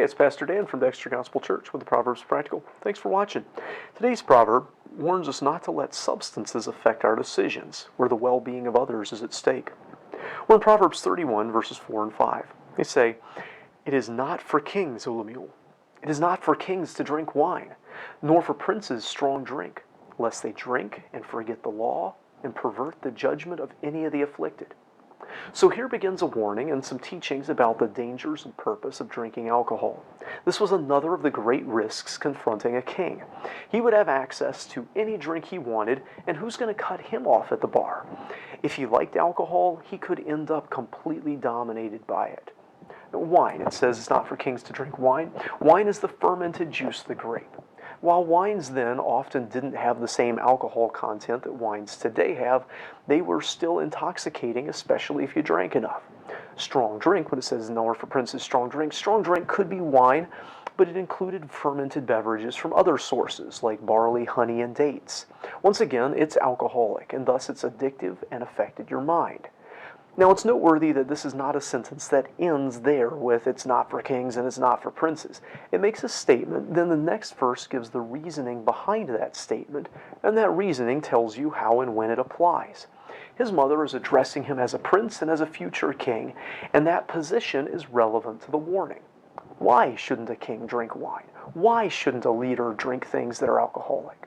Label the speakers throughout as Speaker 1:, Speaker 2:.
Speaker 1: it's Pastor Dan from Dexter Gospel Church with the Proverbs Practical. Thanks for watching. Today's proverb warns us not to let substances affect our decisions, where the well-being of others is at stake. We're in Proverbs 31, verses 4 and 5. They say, "It is not for kings, O Lemuel. It is not for kings to drink wine, nor for princes strong drink, lest they drink and forget the law and pervert the judgment of any of the afflicted." So here begins a warning and some teachings about the dangers and purpose of drinking alcohol. This was another of the great risks confronting a king. He would have access to any drink he wanted, and who's going to cut him off at the bar? If he liked alcohol, he could end up completely dominated by it. Wine, it says it's not for kings to drink wine. Wine is the fermented juice of the grape. While wines then often didn't have the same alcohol content that wines today have, they were still intoxicating, especially if you drank enough. Strong drink, when it says nor for princes strong drink could be wine, but it included fermented beverages from other sources like barley, honey, and dates. Once again, it's alcoholic, and thus it's addictive and affected your mind. Now, it's noteworthy that this is not a sentence that ends there with "it's not for kings and it's not for princes." It makes a statement, then the next verse gives the reasoning behind that statement, and that reasoning tells you how and when it applies. His mother is addressing him as a prince and as a future king, and that position is relevant to the warning. Why shouldn't a king drink wine? Why shouldn't a leader drink things that are alcoholic?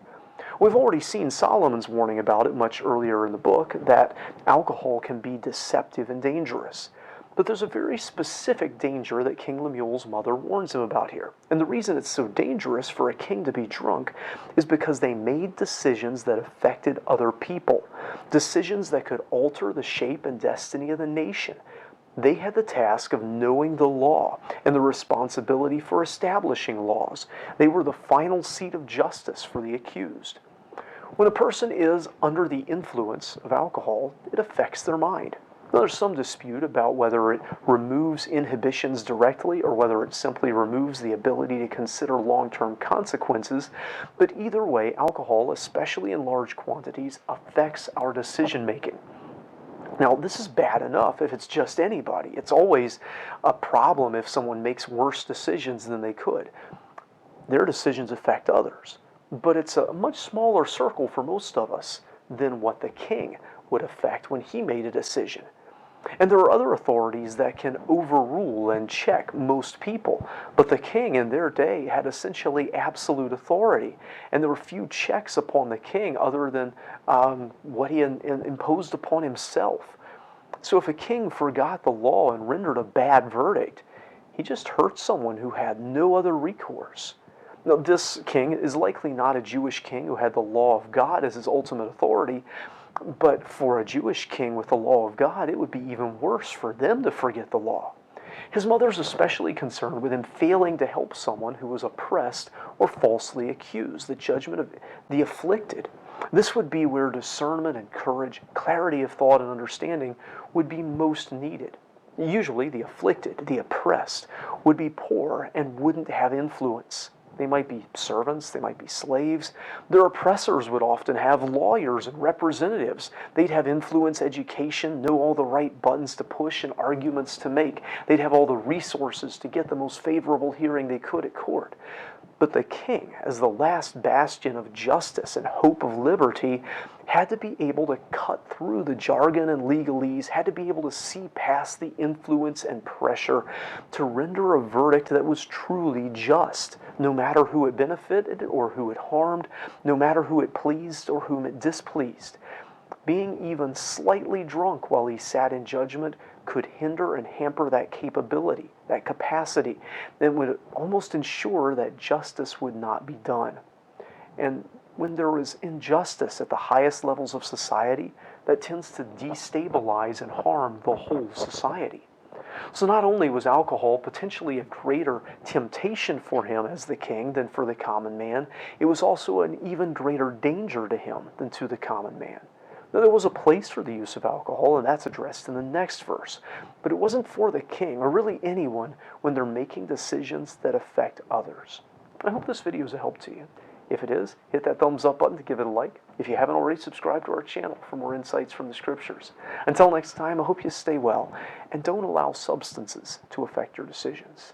Speaker 1: We've already seen Solomon's warning about it much earlier in the book, that alcohol can be deceptive and dangerous. But there's a very specific danger that King Lemuel's mother warns him about here. And the reason it's so dangerous for a king to be drunk is because they made decisions that affected other people, decisions that could alter the shape and destiny of the nation. They had the task of knowing the law and the responsibility for establishing laws. They were the final seat of justice for the accused. When a person is under the influence of alcohol, it affects their mind. Now, there's some dispute about whether it removes inhibitions directly or whether it simply removes the ability to consider long-term consequences, but either way, alcohol, especially in large quantities, affects our decision-making. Now, this is bad enough if it's just anybody. It's always a problem if someone makes worse decisions than they could. Their decisions affect others. But it's a much smaller circle for most of us than what the king would affect when he made a decision. And there are other authorities that can overrule and check most people. But the king in their day had essentially absolute authority. And there were few checks upon the king other than what he imposed upon himself. So if a king forgot the law and rendered a bad verdict, he just hurt someone who had no other recourse. Now, this king is likely not a Jewish king who had the law of God as his ultimate authority, but for a Jewish king with the law of God, it would be even worse for them to forget the law. His mother's especially concerned with him failing to help someone who was oppressed or falsely accused, the judgment of the afflicted. This would be where discernment and courage, clarity of thought and understanding would be most needed. Usually the afflicted, the oppressed, would be poor and wouldn't have influence. They might be servants, they might be slaves. Their oppressors would often have lawyers and representatives. They'd have influence, education, know all the right buttons to push and arguments to make. They'd have all the resources to get the most favorable hearing they could at court. But the king, as the last bastion of justice and hope of liberty, had to be able to cut through the jargon and legalese, had to be able to see past the influence and pressure to render a verdict that was truly just, no matter who it benefited or who it harmed, no matter who it pleased or whom it displeased. Being even slightly drunk while he sat in judgment could hinder and hamper that capability, that capacity, and would almost ensure that justice would not be done. And when there is injustice at the highest levels of society, that tends to destabilize and harm the whole society. So not only was alcohol potentially a greater temptation for him as the king than for the common man, it was also an even greater danger to him than to the common man. Now, there was a place for the use of alcohol, and that's addressed in the next verse. But it wasn't for the king, or really anyone, when they're making decisions that affect others. I hope this video is a help to you. If it is, hit that thumbs up button to give it a like. If you haven't already, subscribe to our channel for more insights from the Scriptures. Until next time, I hope you stay well, and don't allow substances to affect your decisions.